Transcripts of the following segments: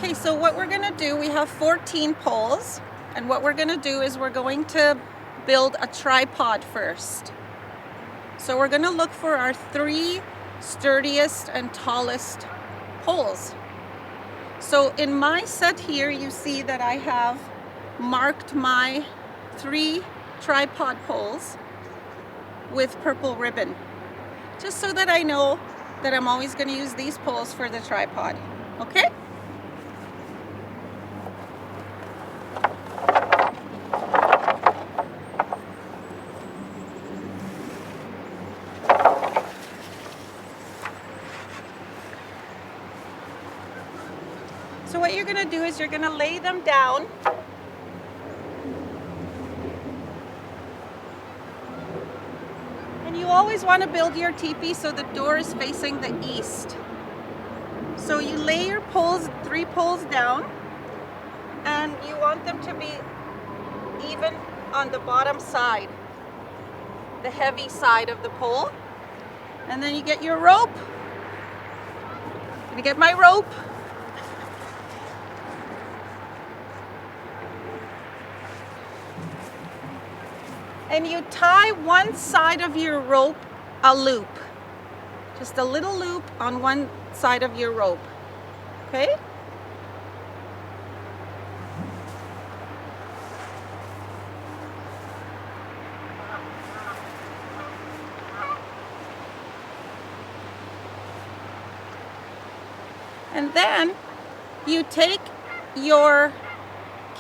Okay, so what we're going to do, we have 14 poles, and what we're going to do is we're going to build a tripod first. So we're going to look for our 3 sturdiest and tallest poles. So in my set here, you see that I have marked my 3 tripod poles with purple ribbon, just so that I know that I'm always going to use these poles for the tripod. Okay? So what you're going to do is you're going to lay them down. And you always want to build your teepee so the door is facing the east. So you lay your poles, 3 poles down, and you want them to be even on the bottom side, the heavy side of the pole. And then you get your rope. I'm gonna get my rope. And you tie one side of your rope a loop. Just a little loop on one side of your rope. Okay? And then you take your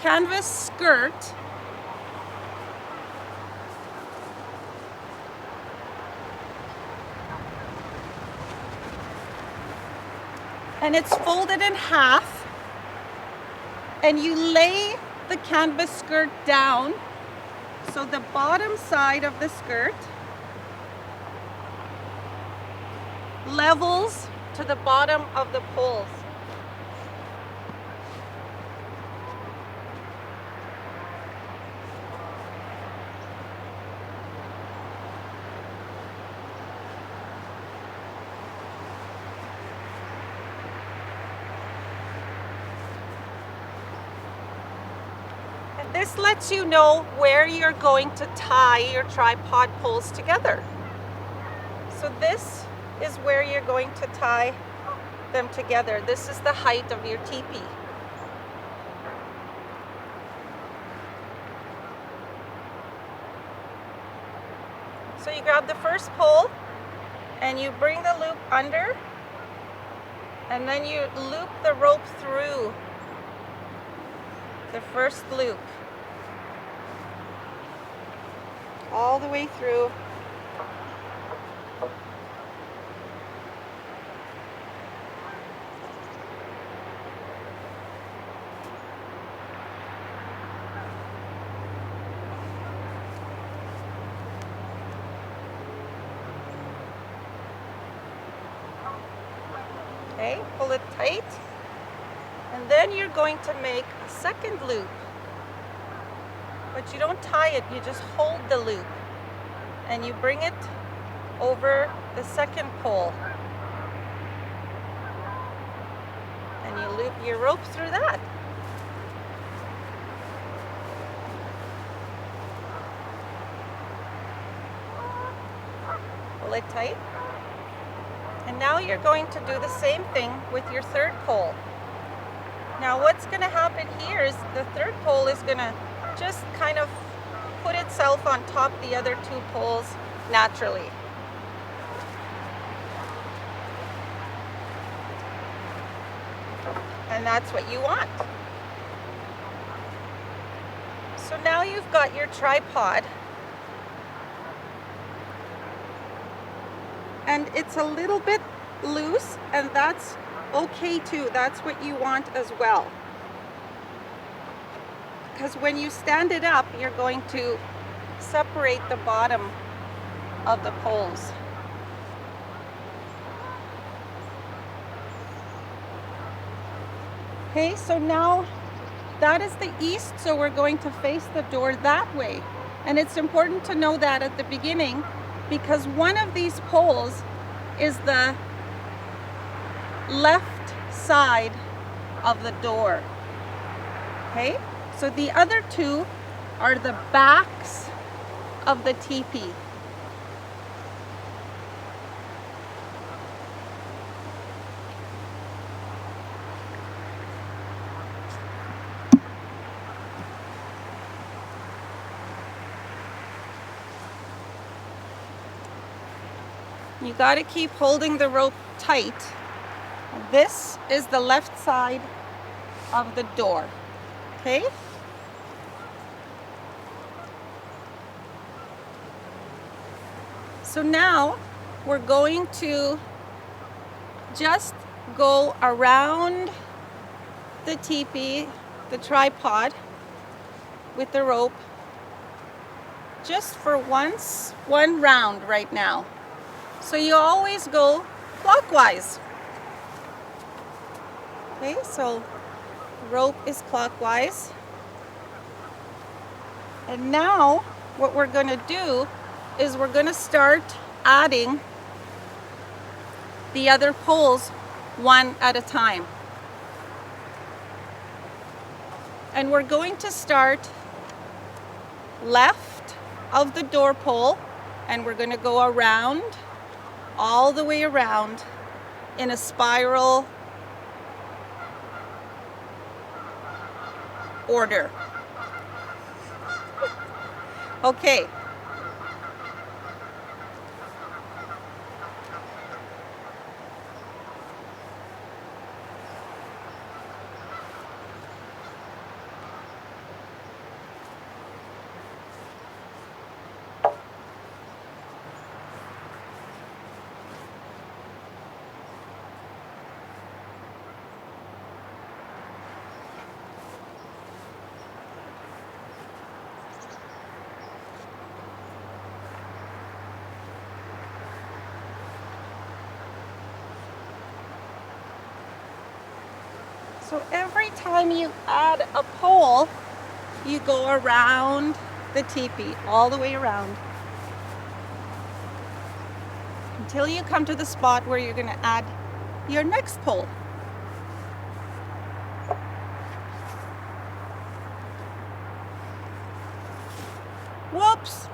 canvas skirt and it's folded in half, and you lay the canvas skirt down so the bottom side of the skirt levels to the bottom of the poles. This lets you know where you're going to tie your tripod poles together. So this is where you're going to tie them together. This is the height of your teepee. So you grab the first pole and you bring the loop under, and then you loop the rope through the first loop all the way through. Okay, pull it tight, and then you're going to make a second loop. But you don't tie it, you just hold the loop and you bring it over the second pole and you loop your rope through that. Pull it tight. And now you're going to do the same thing with your third pole. Now what's going to happen here is the third pole is going to just kind of put itself on top of the other 2 poles naturally. And that's what you want. So now you've got your tripod, and it's a little bit loose, and that's okay too. That's what you want as well. Because when you stand it up, you're going to separate the bottom of the poles. Okay, so now that is the east, so we're going to face the door that way. And it's important to know that at the beginning, because one of these poles is the left side of the door. Okay, so the other two are the backs of the teepee. You got to keep holding the rope tight. This is the left side of the door. Okay? So now we're going to just go around the teepee, the tripod, with the rope, just for one round right now. So you always go clockwise. Okay, so rope is clockwise. And now what we're going to do is we're going to start adding the other poles one at a time. And we're going to start left of the door pole, and we're going to go around, all the way around in a spiral order. Okay. So every time you add a pole, you go around the teepee, all the way around, until you come to the spot where you're going to add your next pole. Whoops!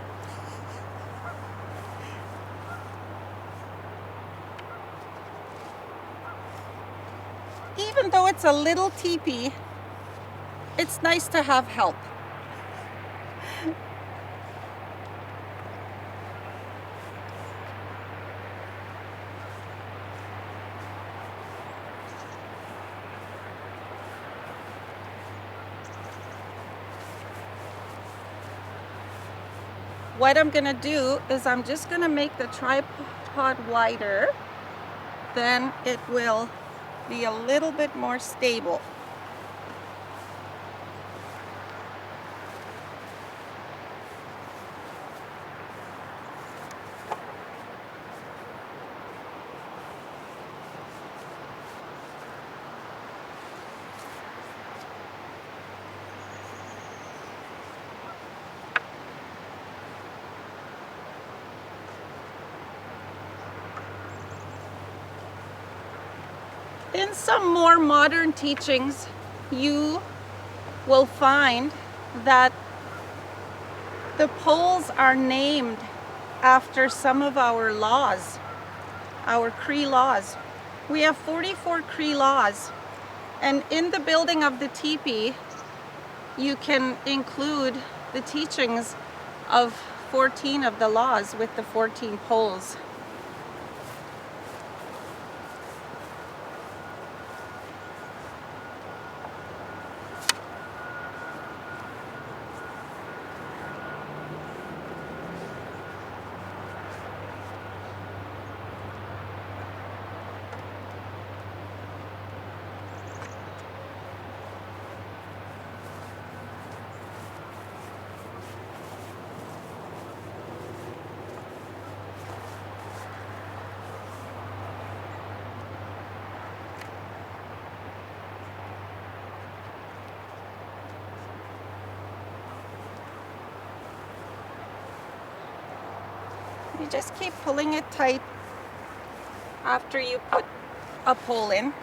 Even though it's a little teepee, it's nice to have help. What I'm going to do is I'm just going to make the tripod wider, then it will be a little bit more stable. In some more modern teachings, you will find that the poles are named after some of our laws, our Cree laws. We have 44 Cree laws, and in the building of the teepee, you can include the teachings of 14 of the laws with the 14 poles. You just keep pulling it tight after you put a pole in.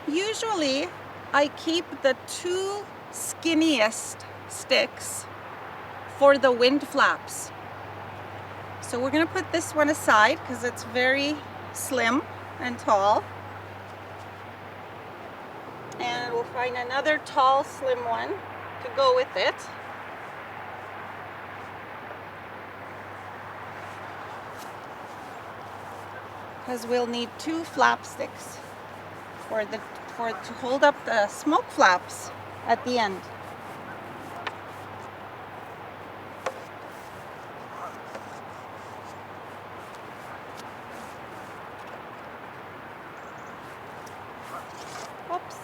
Usually I keep the two skinniest sticks for the wind flaps. So we're going to put this one aside because it's very slim and tall. And we'll find another tall, slim one to go with it. Because we'll need two flap sticks to hold up the smoke flaps at the end. Oops.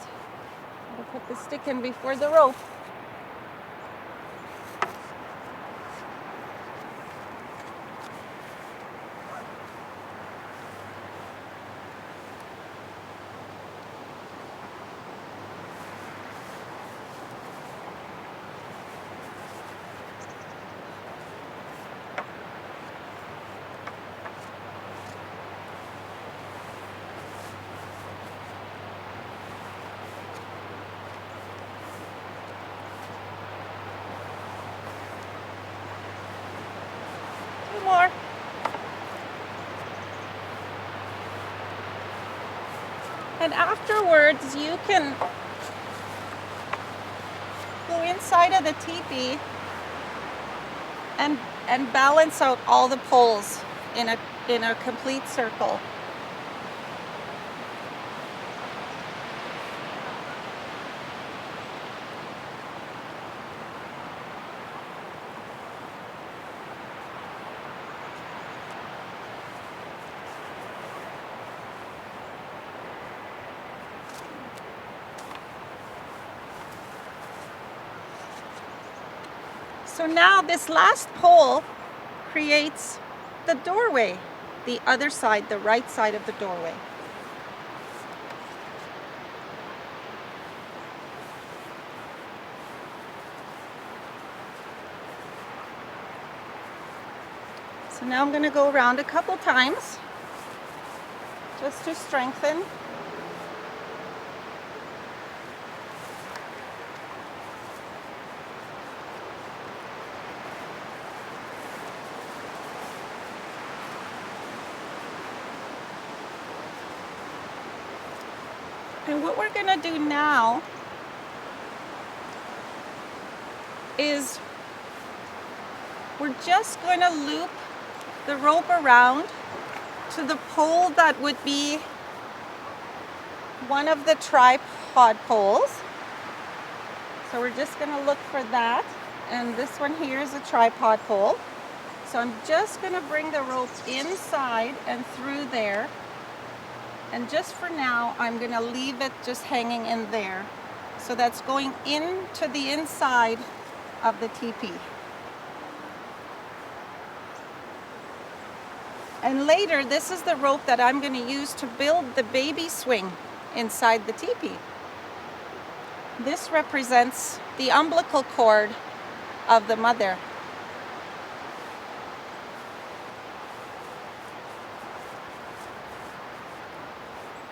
I'll put the stick in before the rope. More. And afterwards you can go inside of the teepee and balance out all the poles in a complete circle. So now this last pole creates the doorway, the other side, the right side of the doorway. So now I'm going to go around a couple times just to strengthen. And what we're going to do now is we're just going to loop the rope around to the pole that would be one of the tripod poles. So we're just going to look for that. And this one here is a tripod pole. So I'm just going to bring the rope inside and through there. And just for now, I'm going to leave it just hanging in there. So that's going into the inside of the teepee. And later, this is the rope that I'm going to use to build the baby swing inside the teepee. This represents the umbilical cord of the mother.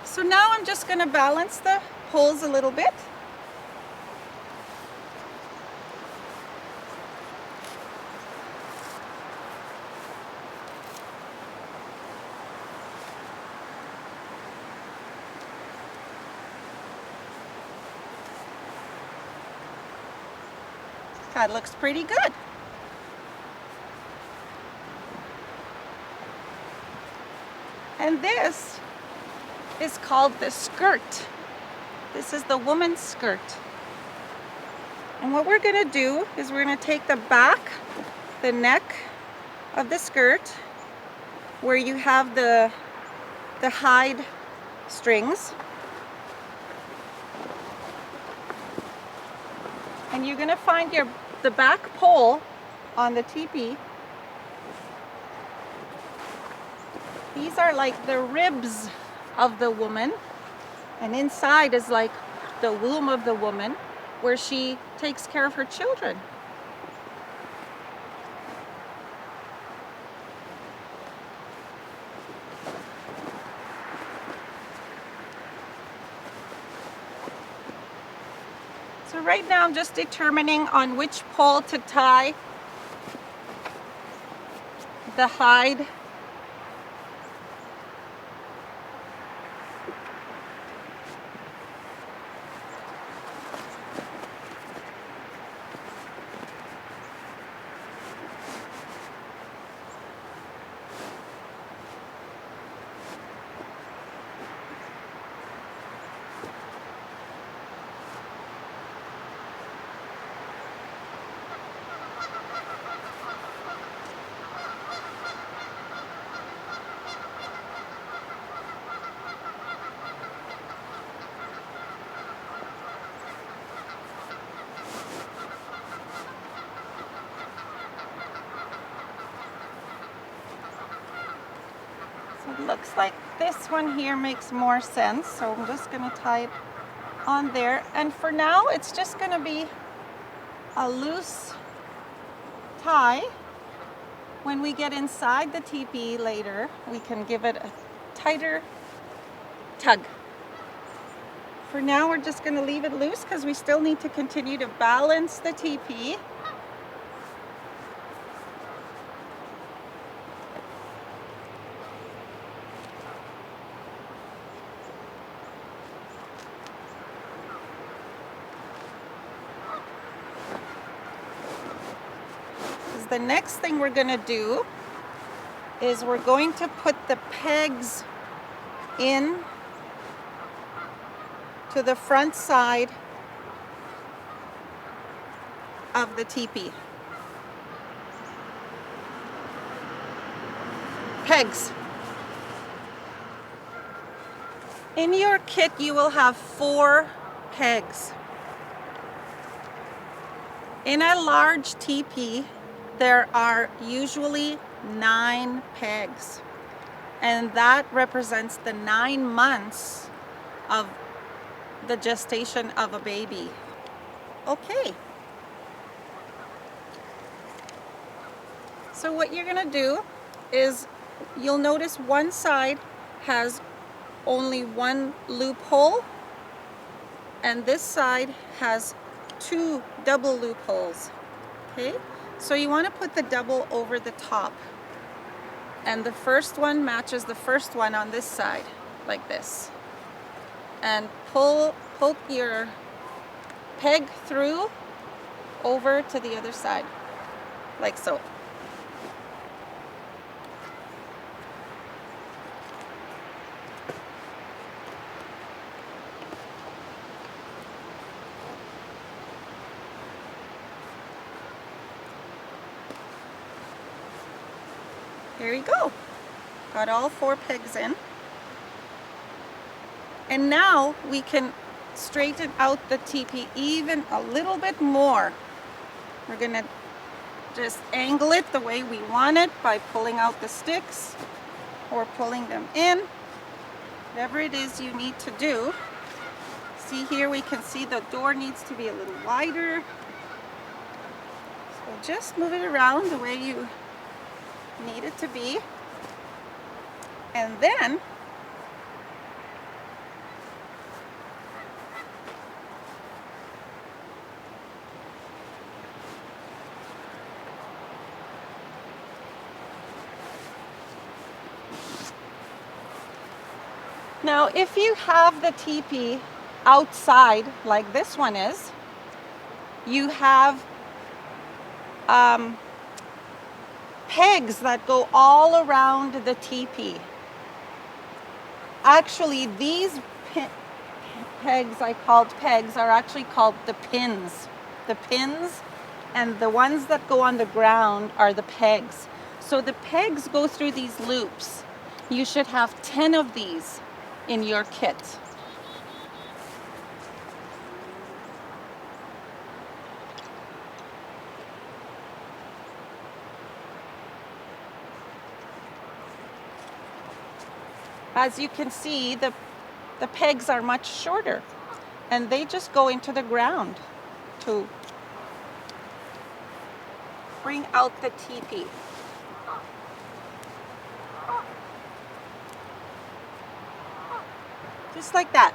So now I'm just going to balance the poles a little bit. That looks pretty good. And this is called the skirt. This is the woman's skirt. And what we're going to do is we're going to take the back, the neck of the skirt, where you have the hide strings. And you're going to find the back pole on the teepee. These are like the ribs of the woman, and inside is like the womb of the woman where she takes care of her children. So right now I'm just determining on which pole to tie the hide. So it looks like this one here makes more sense. So I'm just going to tie it on there. And for now, it's just going to be a loose tie. When we get inside the teepee later, we can give it a tighter tug. For now, we're just going to leave it loose because we still need to continue to balance the teepee. The next thing we're going to do is we're going to put the pegs in to the front side of the teepee. Pegs. In your kit, you will have 4 pegs. In a large teepee, there are usually 9 pegs, and that represents the 9 months of the gestation of a baby. Okay. So what you're gonna do is you'll notice one side has only 1 loophole, and this side has 2 double loopholes. Okay? So you want to put the double over the top, and the first one matches the first one on this side, like this. And poke your peg through over to the other side, like so. There you go. Got all 4 pegs in. And now we can straighten out the teepee even a little bit more. We're gonna just angle it the way we want it by pulling out the sticks or pulling them in. Whatever it is you need to do. See here, we can see the door needs to be a little wider. So just move it around the way you need it to be, and then now if you have the teepee outside like this one is, you have pegs that go all around the teepee. Actually, these pegs I called pegs are actually called the pins. The pins, and the ones that go on the ground are the pegs. So the pegs go through these loops. You should have 10 of these in your kit. As you can see, the pegs are much shorter, and they just go into the ground to bring out the teepee. Just like that.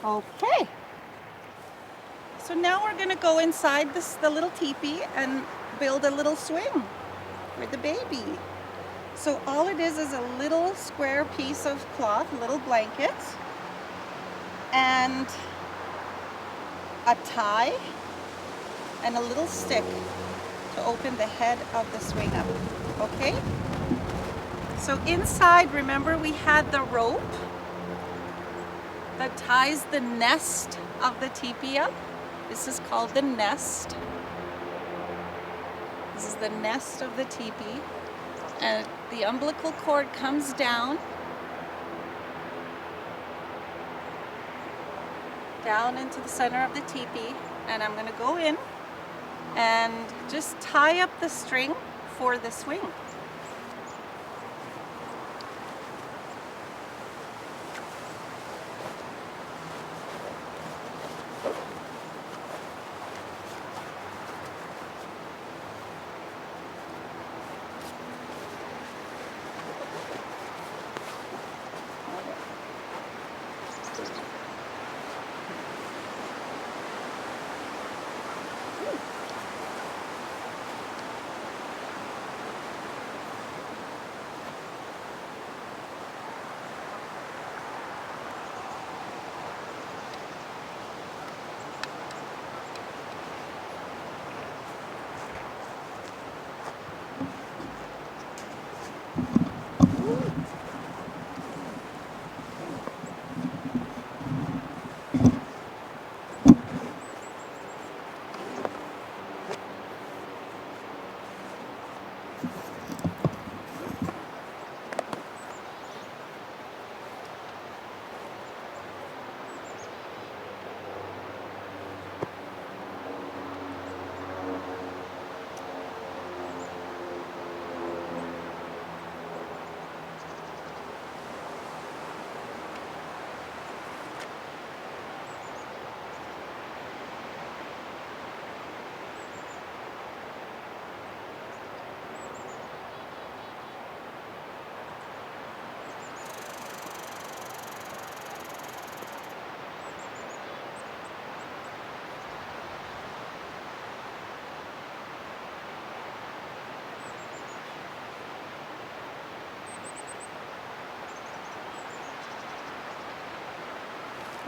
Okay. So now we're going to go inside the little teepee and build a little swing for the baby. So all it is a little square piece of cloth, a little blanket, and a tie, and a little stick to open the head of the swing up. Okay? So inside, remember we had the rope that ties the nest of the teepee up. This is called the nest. This is the nest of the teepee. And the umbilical cord comes down into the center of the teepee, and I'm going to go in and just tie up the string for the swing.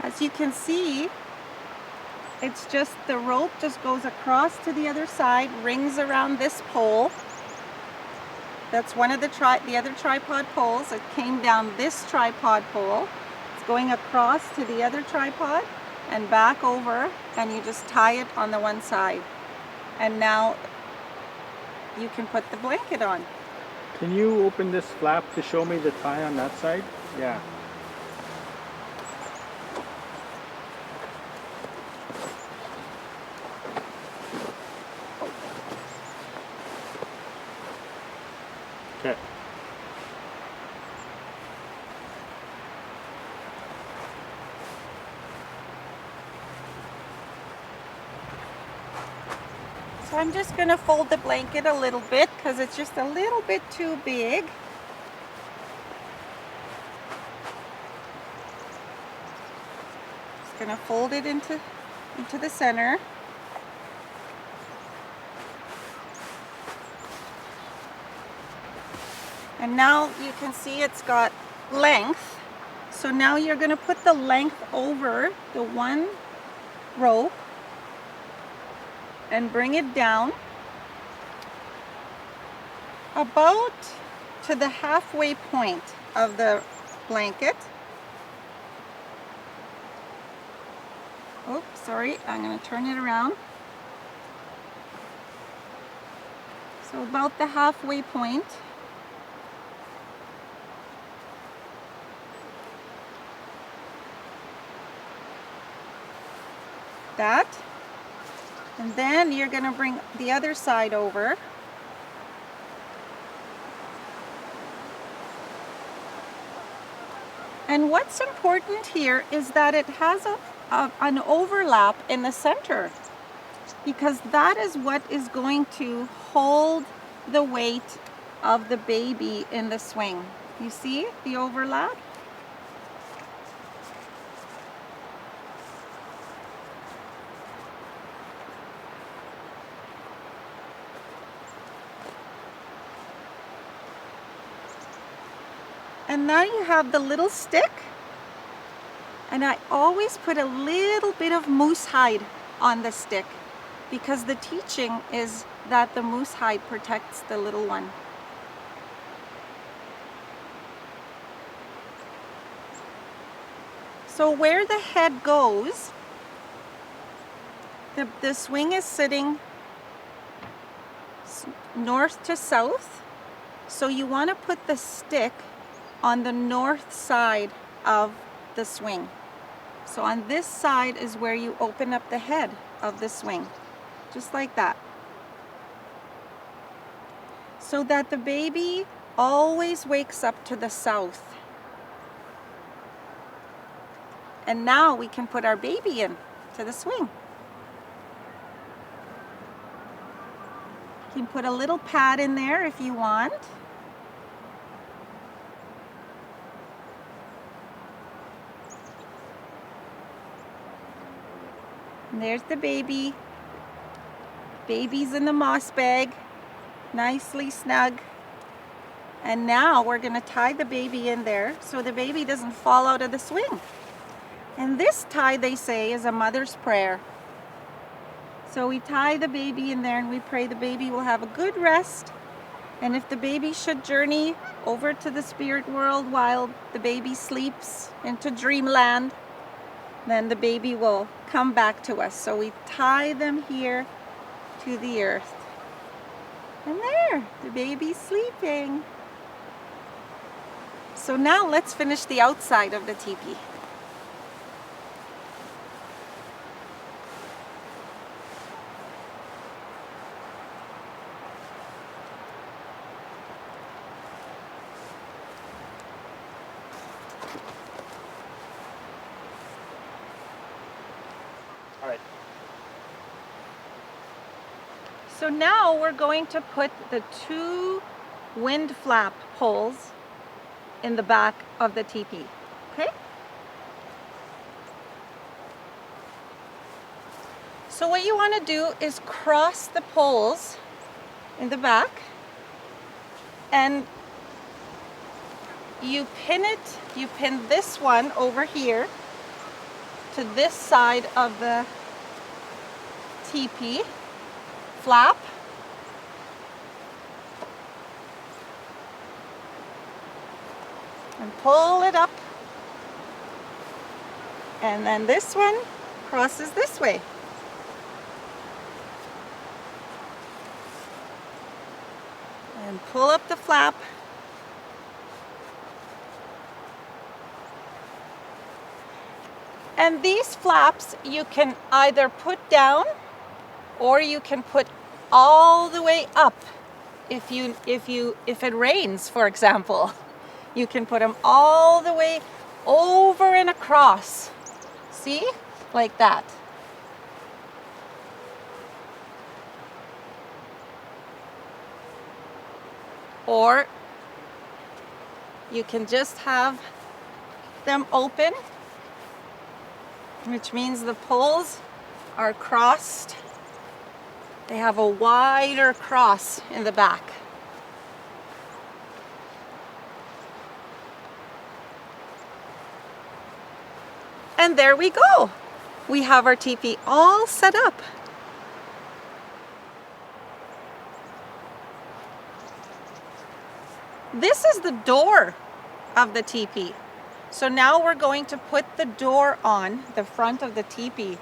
As you can see, it's just the rope just goes across to the other side, rings around this pole. That's one of the other tripod poles. It came down this tripod pole. It's going across to the other tripod and back over, and you just tie it on the one side. And now you can put the blanket on. Can you open this flap to show me the tie on that side? Yeah. Okay. So I'm just going to fold the blanket a little bit because it's just a little bit too big. Just going to fold it into the center. And now you can see it's got length. So now you're going to put the length over the one rope and bring it down about to the halfway point of the blanket. Oops, sorry, I'm going to turn it around. So about the halfway point. That, and then you're going to bring the other side over. And what's important here is that it has an overlap in the center, because that is what is going to hold the weight of the baby in the swing. You see the overlap? And now you have the little stick. And I always put a little bit of moose hide on the stick because the teaching is that the moose hide protects the little one. So where the head goes, the swing is sitting north to south. So you want to put the stick on the north side of the swing. So on this side is where you open up the head of the swing, just like that. So that the baby always wakes up to the south. And now we can put our baby in to the swing. You can put a little pad in there if you want. And there's the baby. Baby's in the moss bag, nicely snug. And now we're going to tie the baby in there so the baby doesn't fall out of the swing. And this tie, they say, is a mother's prayer. So we tie the baby in there and we pray the baby will have a good rest. And if the baby should journey over to the spirit world while the baby sleeps into dreamland, then the baby will come back to us. So we tie them here to the earth. And there, the baby's sleeping. So now let's finish the outside of the teepee. All right. So now we're going to put the 2 wind flap poles in the back of the teepee, okay? So what you want to do is cross the poles in the back and you pin this one over here to this side of the teepee flap. And pull it up. And then this one crosses this way. And pull up the flap. And these flaps you can either put down or you can put all the way up if it rains, for example. You can put them all the way over and across. See? Like that. Or you can just have them open, which means the poles are crossed. They have a wider cross in the back. And there we go. We have our teepee all set up. This is the door of the teepee. So now we're going to put the door on the front of the teepee.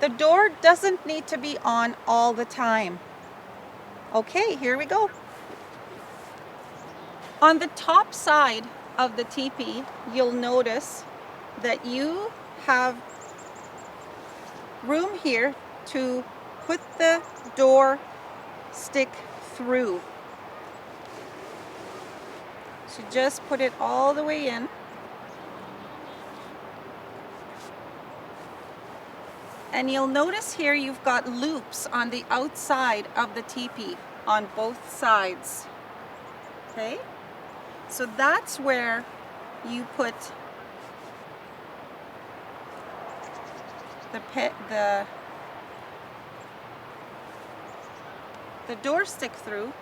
The door doesn't need to be on all the time. Okay, here we go. On the top side of the teepee, you'll notice that you have room here to put the door stick through. So just put it all the way in. And you'll notice here you've got loops on the outside of the teepee on both sides. Okay? So that's where you put the door stick through,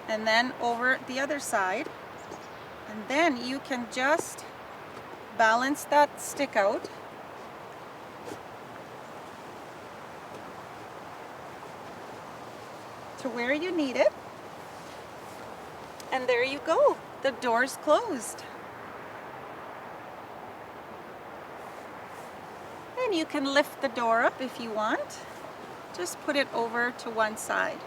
and then over the other side And then you can just balance that stick out. To where you need it. And there you go. The door's closed. And you can lift the door up if you want. Just put it over to one side.